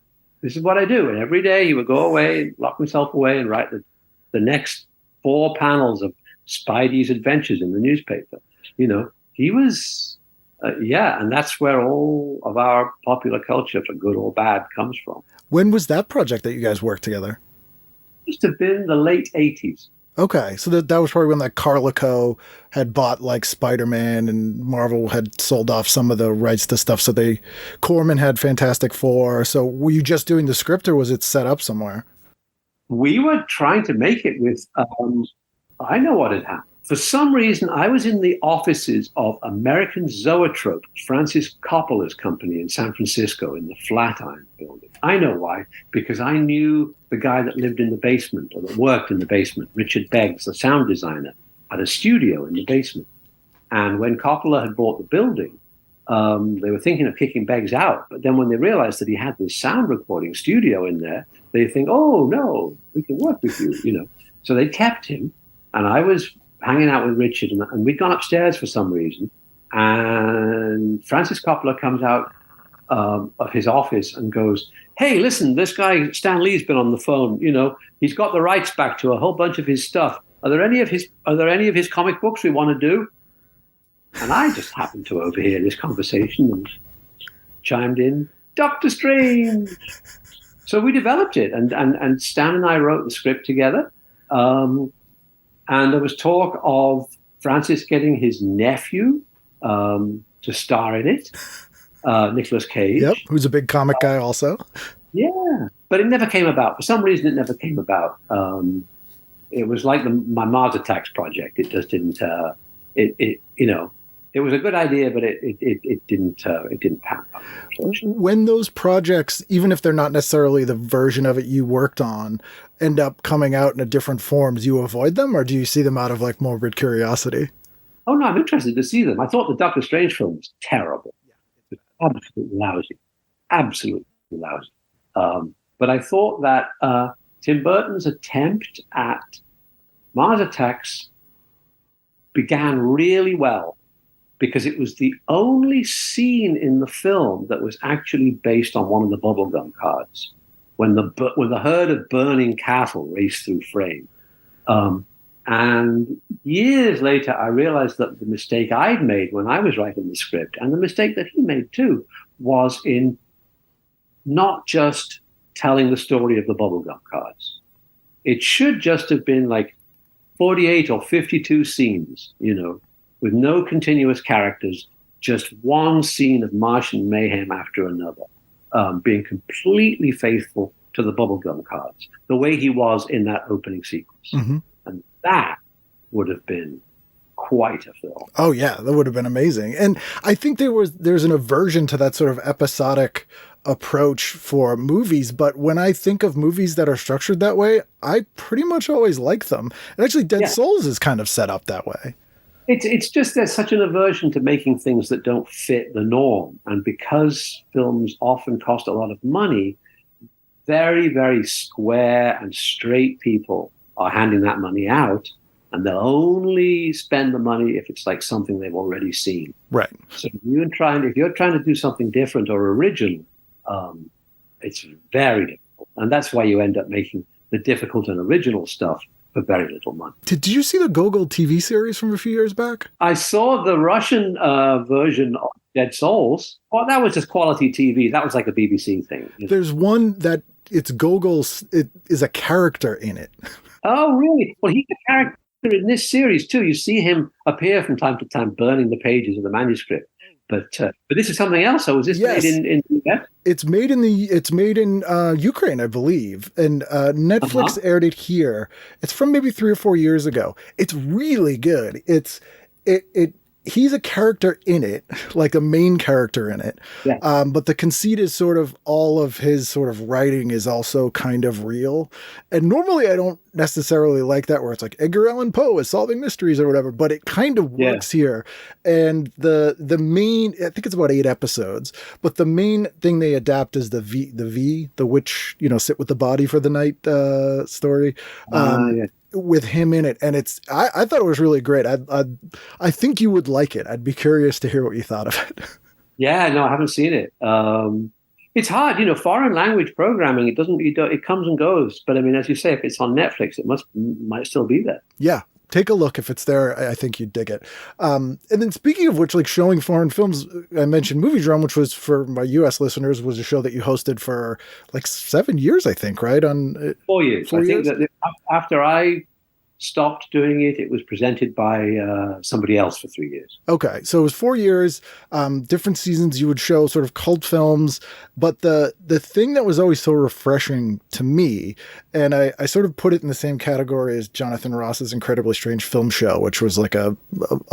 this is what I do. And every day he would go away, lock himself away, and write the next 4 panels of Spidey's adventures in the newspaper. He was, and that's where all of our popular culture, for good or bad, comes from. When was that project that you guys worked together? It must have been the late 80s. Okay, so that was probably when Carlico had bought like Spider-Man and Marvel had sold off some of the rights to stuff. So Corman had Fantastic Four. So were you just doing the script or was it set up somewhere? We were trying to make it with, I know what had happened. For some reason, I was in the offices of American Zoetrope, Francis Coppola's company in San Francisco in the Flatiron building. I know why, because I knew the guy that lived in the basement or that worked in the basement, Richard Beggs, the sound designer, had a studio in the basement. And when Coppola had bought the building, they were thinking of kicking Beggs out. But then when they realized that he had this sound recording studio in there, they think, oh, no, we can work with you, So they kept him, and I was hanging out with Richard, and we'd gone upstairs for some reason, and Francis Coppola comes out of his office and goes, hey, listen, this guy Stan Lee's been on the phone. He's got the rights back to a whole bunch of his stuff. Are there any of his comic books we want to do? And I just happened to overhear this conversation and chimed in, Doctor Strange. So we developed it, and Stan and I wrote the script together. And there was talk of Francis getting his nephew to star in it, Nicolas Cage. Yep, who's a big comic guy also. Yeah, but it never came about. For some reason, it never came about. It was like my Mars Attacks project. It just didn't. It was a good idea, but it didn't pan out. When those projects, even if they're not necessarily the version of it you worked on, end up coming out in a different forms, you avoid them, or do you see them out of like morbid curiosity? Oh no, I'm interested to see them. I thought the Doctor Strange film was terrible. It was absolutely lousy. But I thought that Tim Burton's attempt at Mars Attacks began really well, because it was the only scene in the film that was actually based on one of the bubblegum cards, when the herd of burning cattle raced through frame. And years later, I realized that the mistake I'd made when I was writing the script, and the mistake that he made too, was in not just telling the story of the bubblegum cards. It should just have been like 48 or 52 scenes, with no continuous characters, just one scene of Martian mayhem after another, being completely faithful to the bubblegum cards, the way he was in that opening sequence. Mm-hmm. And that would have been quite a film. Oh, yeah, that would have been amazing. And I think there's an aversion to that sort of episodic approach for movies, but when I think of movies that are structured that way, I pretty much always like them. And actually, Dead Souls is kind of set up that way. It's just there's such an aversion to making things that don't fit the norm. And because films often cost a lot of money, very, very square and straight people are handing that money out, and they'll only spend the money if it's like something they've already seen. Right. So if you're trying to do something different or original, it's very difficult. And that's why you end up making the difficult and original stuff for very little money. Did you see the Golgos TV series from a few years back? I saw the Russian version of Dead Souls. Well, that was just quality TV. That was like a BBC thing. There's one that it's Golgos. It is a character in it. Oh, really? Well, he's a character in this series too. You see him appear from time to time, burning the pages of the manuscript. But this is something else. So was this made in yeah? It's made in Ukraine, I believe, and Netflix aired it here. It's from maybe 3 or 4 years ago. It's really good. It he's a character in it, like a main character in it. Yeah. But the conceit is sort of all of his sort of writing is also kind of real. And normally I don't necessarily like that where it's like Edgar Allan Poe is solving mysteries or whatever, but it kind of works here. And the main, I think it's about 8 episodes, but the main thing they adapt is the witch, sit with the body for the night story. With him in it, and I thought it was really great. I think you would like it. I'd be curious to hear what you thought of it. Yeah, no, I haven't seen it. It's hard, foreign language programming. It comes and goes. But I mean, as you say, if it's on Netflix, it might still be there. Yeah, take a look if it's there. I think you'd dig it. And then speaking of which, like showing foreign films, I mentioned Movie Drum, which was for my U.S. listeners, was a show that you hosted for like 7 years, I think, right? On 4 years. I think that after I stopped doing it, it was presented by somebody else for 3 years. Okay, so it was 4 years, different seasons. You would show sort of cult films, but the thing that was always so refreshing to me, and I sort of put it in the same category as Jonathan Ross's Incredibly Strange Film Show, which was like a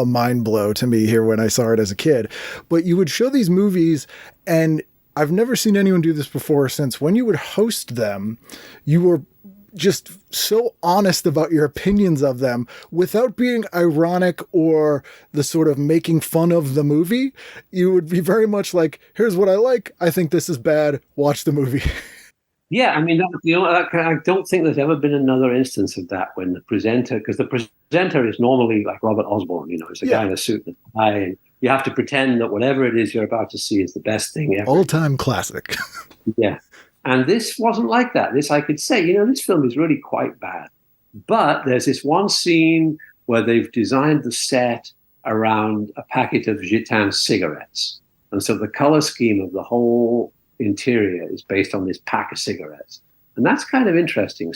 mind blow to me here when I saw it as a kid. But you would show these movies, and I've never seen anyone do this before or since. When you would host them, you were just so honest about your opinions of them without being ironic or the sort of making fun of the movie. You would be very much like, here's what I like. I think this is bad. Watch the movie. Yeah, I mean, I don't think there's ever been another instance of that when the presenter, because the presenter is normally like Robert Osborne, it's a guy in a suit and a tie, and you have to pretend that whatever it is you're about to see is the best thing ever. All-time classic. Yeah. And this wasn't like that. This, I could say, this film is really quite bad. But there's this one scene where they've designed the set around a packet of Gitan cigarettes. And so the color scheme of the whole interior is based on this pack of cigarettes. And that's kind of interesting,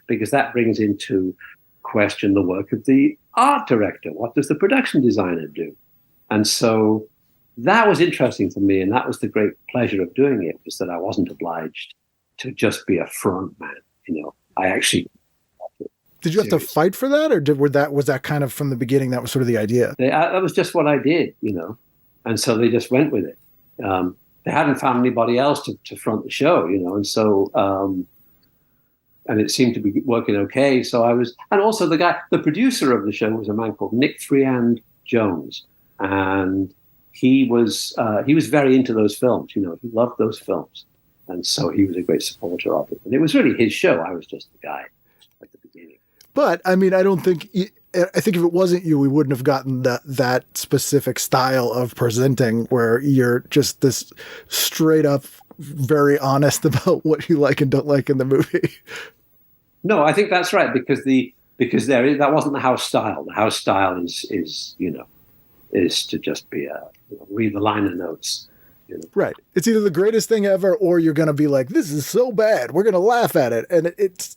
because that brings into question the work of the art director. What does the production designer do? And so that was interesting for me, and that was the great pleasure of doing it, was that I wasn't obliged to just be a front man. I actually. Did you have to fight for that, or was that kind of from the beginning? That was sort of the idea. That was just what I did, and so they just went with it. They hadn't found anybody else to front the show, and so and it seemed to be working okay. So I was, and also the producer of the show was a man called Nick Freand Jones, and he was very into those films. He loved those films. And so he was a great supporter of it. And it was really his show. I was just the guy at the beginning. But, I mean, I think if it wasn't you, we wouldn't have gotten that specific style of presenting where you're just this straight up, very honest about what you like and don't like in the movie. No, I think that's right, because that wasn't the house style. The house style is to just be read the liner notes. Right. It's either the greatest thing ever, or you're going to be like, this is so bad, we're going to laugh at it. And it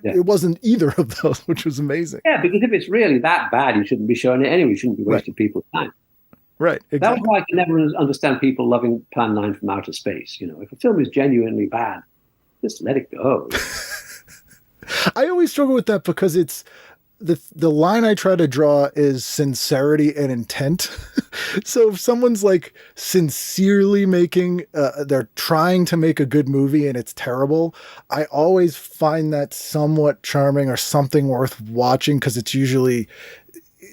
wasn't either of those, which was amazing. Yeah, because if it's really that bad, you shouldn't be showing it anyway. You shouldn't be wasting people's time. Right. Exactly. That was why I can never understand people loving Plan 9 from outer space. If a film is genuinely bad, just let it go. I always struggle with that because it's the line I try to draw is sincerity and intent. So if someone's like sincerely they're trying to make a good movie and it's terrible, I always find that somewhat charming or something worth watching, because it's usually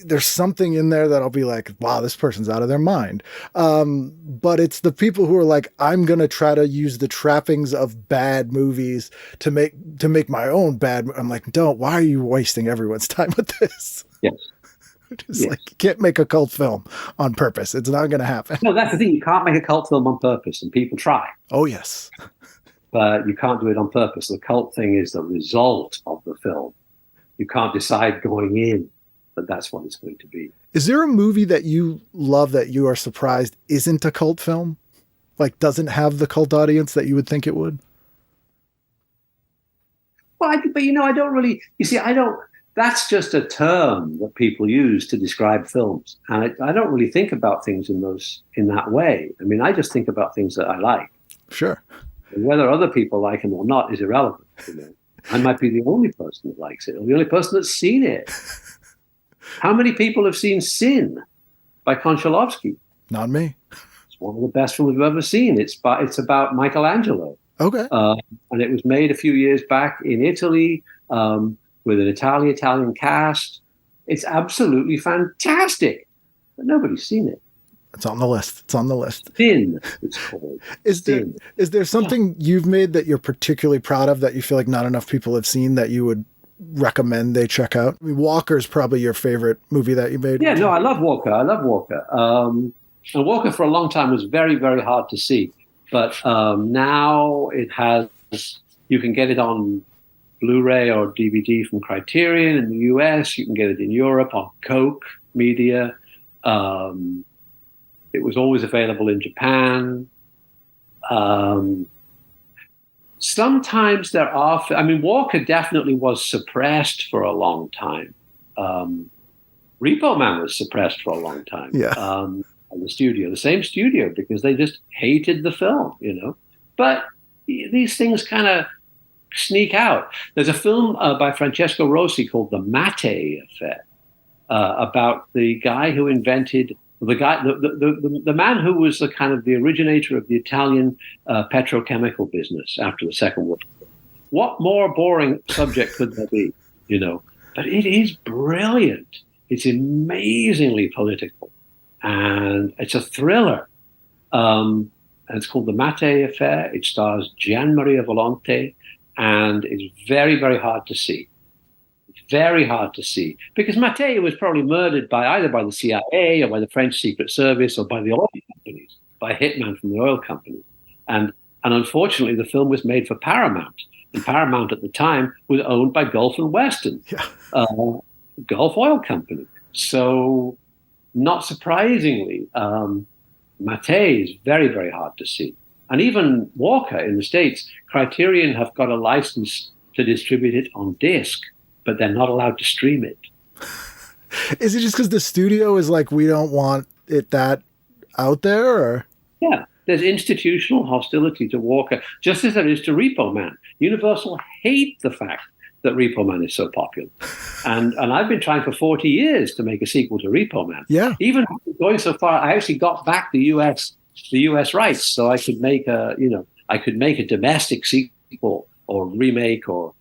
there's something in there that I'll be like, wow, this person's out of their mind. But it's the people who are like, I'm going to try to use the trappings of bad movies to make my own bad. I'm like, why are you wasting everyone's time with this? Yes. It's like, you can't make a cult film on purpose. It's not going to happen. No, that's the thing. You can't make a cult film on purpose, and people try. Oh, yes. But you can't do it on purpose. The cult thing is the result of the film. You can't decide going in that that's what it's going to be. Is there a movie that you love that you are surprised isn't a cult film? Like, doesn't have the cult audience that you would think it would? Well, I don't really, that's just a term that people use to describe films. And I don't really think about things in that way. I mean, I just think about things that I like. Sure. And whether other people like them or not is irrelevant. I might be the only person that likes it, or the only person that's seen it. How many people have seen Sin? by Konchalovsky. Not me. It's one of the best films we've ever seen. It's about Michelangelo. Okay. And it was made a few years back in Italy with an Italian cast. It's absolutely fantastic, but nobody's seen it. It's on the list. It's on the list. Thin, it's called. Is there something you've made that you're particularly proud of that you feel like not enough people have seen that you would recommend they check out? I mean, Walker's probably your favorite movie that you made. Yeah, no, I love Walker. And Walker for a long time was very, very hard to see. But now you can get it on Blu-ray or DVD from Criterion in the US. You can get it in Europe on Coke Media. It was always available in Japan. Sometimes there are, Walker definitely was suppressed for a long time. Repo Man was suppressed for a long time. Yeah. The same studio, because they just hated the film, But these things kind of sneak out. There's a film by Francesco Rossi called The Mattei Affair about the guy who invented the man who was the kind of the originator of the Italian petrochemical business after the Second World War. What more boring subject could there be, But it is brilliant. It's amazingly political, and it's a thriller. And it's called The Mattei Affair. It stars Gian Maria Volonté, and it's very, very hard to see. Very hard to see, because Mattei was probably murdered either by the CIA or by the French Secret Service or by the oil companies, by a hitman from the oil companies. And unfortunately, the film was made for Paramount. And Paramount at the time was owned by Gulf and Western, Gulf Oil Company. So not surprisingly, Mattei is very, very hard to see. And even Walker in the States, Criterion have got a license to distribute it on disc, but they're not allowed to stream it. Is it just because the studio is like, we don't want it that out there? Or? Yeah, there's institutional hostility to Walker, just as there is to Repo Man. Universal hate the fact that Repo Man is so popular. And I've been trying for 40 years to make a sequel to Repo Man. Yeah. Even going so far, I actually got back the US rights, so I could make a domestic sequel or remake or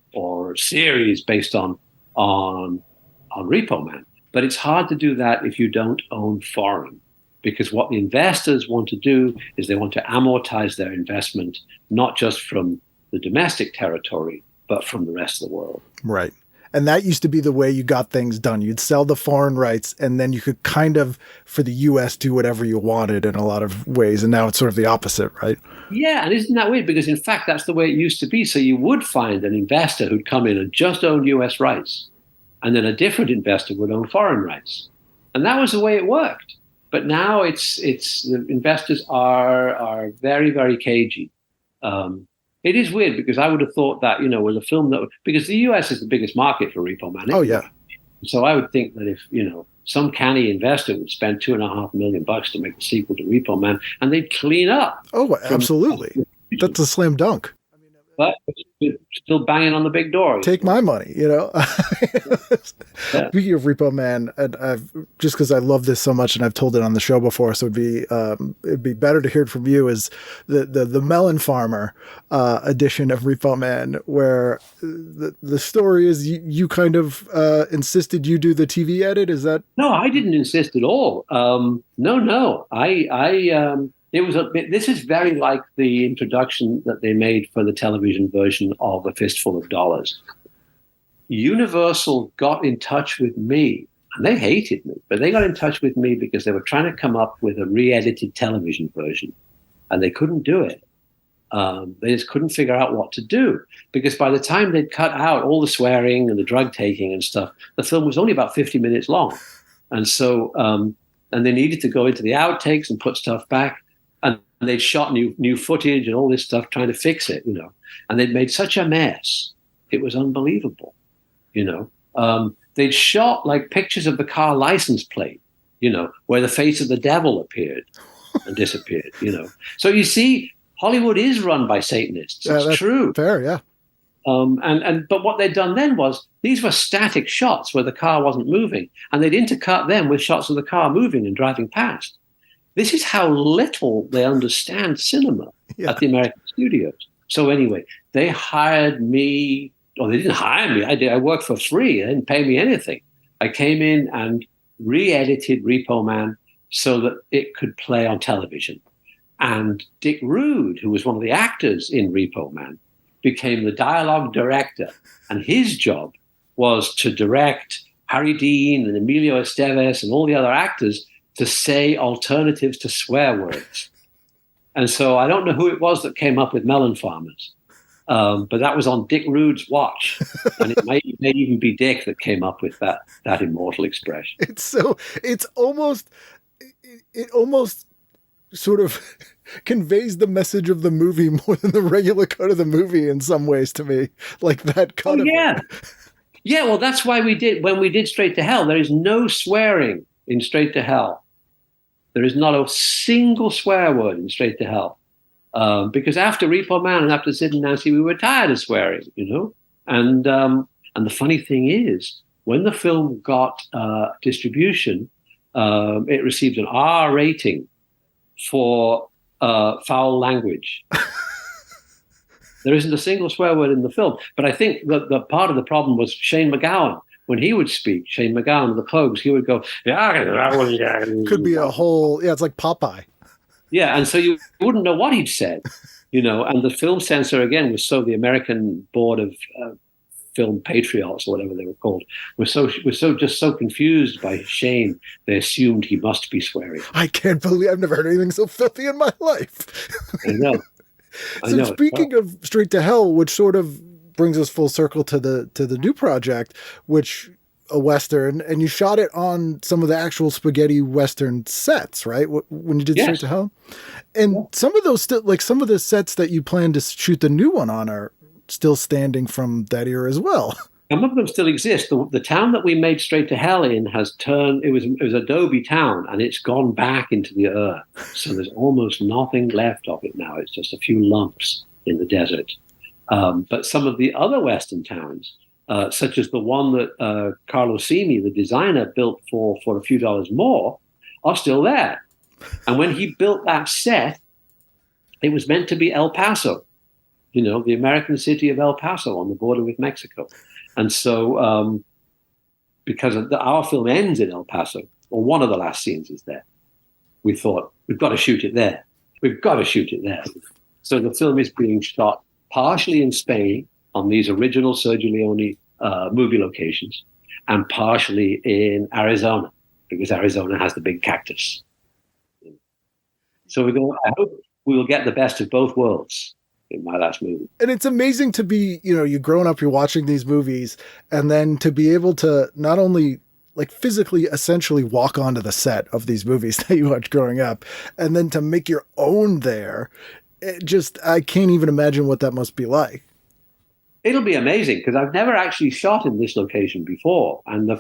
series based on Repo Man. But it's hard to do that if you don't own foreign, because what the investors want to do is they want to amortize their investment, not just from the domestic territory, but from the rest of the world. Right. And that used to be the way you got things done. You'd sell the foreign rights, and then you could kind of, for the U.S., do whatever you wanted in a lot of ways. And now it's sort of the opposite, right? Yeah, and isn't that weird? Because, in fact, that's the way it used to be. So you would find an investor who'd come in and just own U.S. rights, and then a different investor would own foreign rights. And that was the way it worked. But now it's the investors are very, very cagey. It is weird, because I would have thought that, with a film because the US is the biggest market for Repo Man. Oh, yeah. So I would think that if, some canny investor would spend $2.5 million to make a sequel to Repo Man, and they'd clean up. Oh, absolutely. That's a slam dunk. But still banging on the big door. Take my money, Yeah. Speaking of Repo Man, and just because I love this so much, and I've told it on the show before, so it'd be better to hear it from you, is the Melon Farmer edition of Repo Man, where the story is you kind of insisted you do the TV edit. Is that? No, I didn't insist at all. No. This is very like the introduction that they made for the television version of A Fistful of Dollars. Universal got in touch with me, and they hated me, but they got in touch with me because they were trying to come up with a re-edited television version, and they couldn't do it. They just couldn't figure out what to do, because by the time they'd cut out all the swearing and the drug taking and stuff, the film was only about 50 minutes long. And so, and they needed to go into the outtakes and put stuff back. And they'd shot new footage and all this stuff trying to fix it, and they'd made such a mess. It was unbelievable, They'd shot like pictures of the car license plate, where the face of the devil appeared and disappeared, So you see, Hollywood is run by Satanists. It's true. Fair, yeah. But what they'd done then was these were static shots where the car wasn't moving, and they'd intercut them with shots of the car moving and driving past. This is how little they understand cinema at the American studios. So anyway, they hired me, or they didn't hire me. I worked for free. They didn't pay me anything. I came in and re-edited Repo Man so that it could play on television. And Dick Rude, who was one of the actors in Repo Man, became the dialogue director. And his job was to direct Harry Dean and Emilio Estevez and all the other actors to say alternatives to swear words. And so I don't know who it was that came up with Melon Farmers, but that was on Dick Rude's watch. And it may even be Dick that came up with that immortal expression. It almost sort of conveys the message of the movie more than the regular cut of the movie in some ways to me, like that cut of it. Yeah, well, that's why when we did Straight to Hell, there is no swearing in Straight to Hell. There is not a single swear word in Straight to Hell. Because after Repo Man and after Sid&Nancy, we were tired of swearing, And the funny thing is, when the film got distribution, it received an R rating for foul language. There isn't a single swear word in the film. But I think that the part of the problem was Shane MacGowan. When he would speak, Shane MacGowan of the Clogs, he would go, could be a whole, it's like Popeye. Yeah, and so you wouldn't know what he'd said, and the film censor, again, was so the American Board of Film Patriots, or whatever they were called, was so confused by Shane, they assumed he must be swearing. I can't believe I've never heard anything so filthy in my life. I know. So speaking of Straight to Hell, which sort of brings us full circle to the new project, which a Western, and you shot it on some of the actual spaghetti Western sets, right? When you did Straight to Hell, and some of those some of the sets that you plan to shoot the new one on are still standing from that era as well. Some of them still exist. The town that we made Straight to Hell in has turned. It was Adobe Town, and it's gone back into the earth. So there's almost nothing left of it now. It's just a few lumps in the desert. But some of the other Western towns, such as the one that Carlo Simi, the designer, built for a few dollars more, are still there. And when he built that set, it was meant to be El Paso, the American city of El Paso on the border with Mexico. And so because our film ends in El Paso, or one of the last scenes is there, we thought, we've got to shoot it there. We've got to shoot it there. So the film is being shot partially in Spain on these original Sergio Leone movie locations, and partially in Arizona, because Arizona has the big cactus. So I hope we will get the best of both worlds in my last movie. And it's amazing to be, you've grown up, you're watching these movies, and then to be able to not only physically essentially walk onto the set of these movies that you watched growing up, and then to make your own there. I can't even imagine what that must be like. It'll be amazing, because I've never actually shot in this location before. And the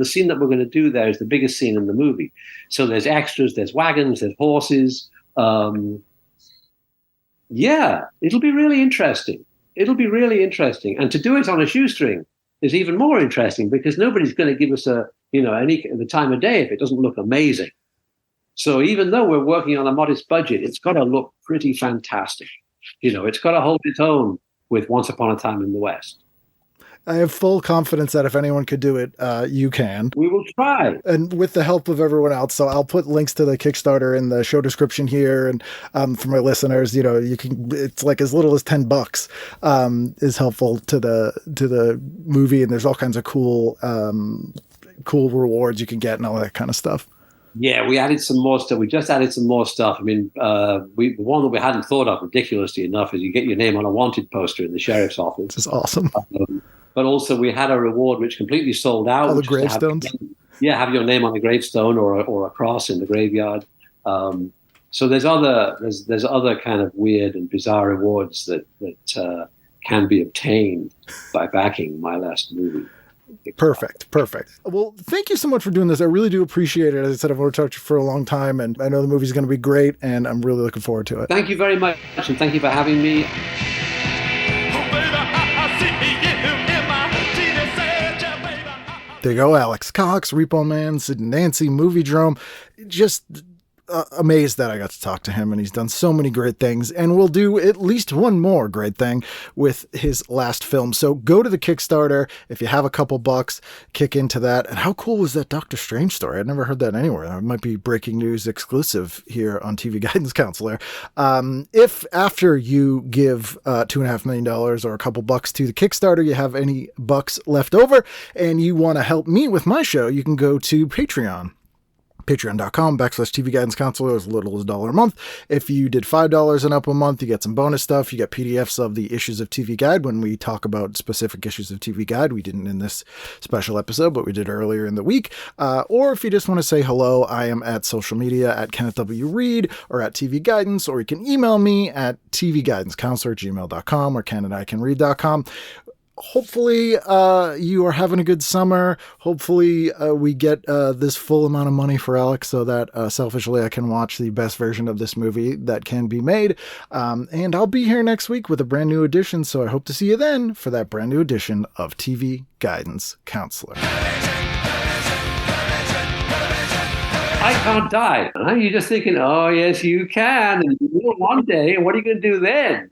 scene that we're going to do there is the biggest scene in the movie. So there's extras, there's wagons, there's horses. It'll be really interesting. And to do it on a shoestring is even more interesting, because nobody's going to give us the time of day if it doesn't look amazing. So even though we're working on a modest budget, it's got to look pretty fantastic. It's got to hold its own with Once Upon a Time in the West. I have full confidence that if anyone could do it, you can. We will try. And with the help of everyone else. So I'll put links to the Kickstarter in the show description here. And for my listeners, you can, it's like as little as $10 is helpful to the movie. And there's all kinds of cool rewards you can get and all that kind of stuff. Yeah, we added some more stuff. We just added some more stuff. I mean, the one that we hadn't thought of, ridiculously enough, is you get your name on a wanted poster in the sheriff's office. This is awesome. But also we had a reward which completely sold out. All the gravestones? Have your name on a gravestone or a cross in the graveyard. So there's other kind of weird and bizarre rewards that can be obtained by backing my last movie. Perfect. Well, thank you so much for doing this. I really do appreciate it. As I said, I've worked with you for a long time, and I know the movie's going to be great, and I'm really looking forward to it. Thank you very much, and thank you for having me. Oh, baby, I see There you go, Alex Cox, Repo Man, Sid&Nancy, Movie Drome. Just amazed that I got to talk to him, and he's done so many great things, and will do at least one more great thing with his last film. So go to the Kickstarter. If you have a couple bucks, kick into that. And how cool was that Doctor Strange story? I'd never heard that anywhere. That might be breaking news exclusive here on TV Guidance Counselor. If after you give $2.5 million or a couple bucks to the Kickstarter, you have any bucks left over and you want to help me with my show, you can go to Patreon. Patreon.com/TV Guidance Counselor, as little as $1 a month. If you did $5 and up a month, you get some bonus stuff. You get PDFs of the issues of TV Guide when we talk about specific issues of TV Guide. We didn't in this special episode, but we did earlier in the week. Or if you just want to say hello, I am at social media at Kenneth W. Reed or at TV Guidance, or you can email me at tvguidancecounselor@gmail.com or ken@icanread.com. Hopefully you are having a good summer. Hopefully we get this full amount of money for Alex so that selfishly I can watch the best version of this movie that can be made. And I'll be here next week with a brand new edition, so I hope to see you then for that brand new edition of TV Guidance Counselor. I can't die. You're just thinking, oh, yes, you can. And you will one day. And what are you going to do then?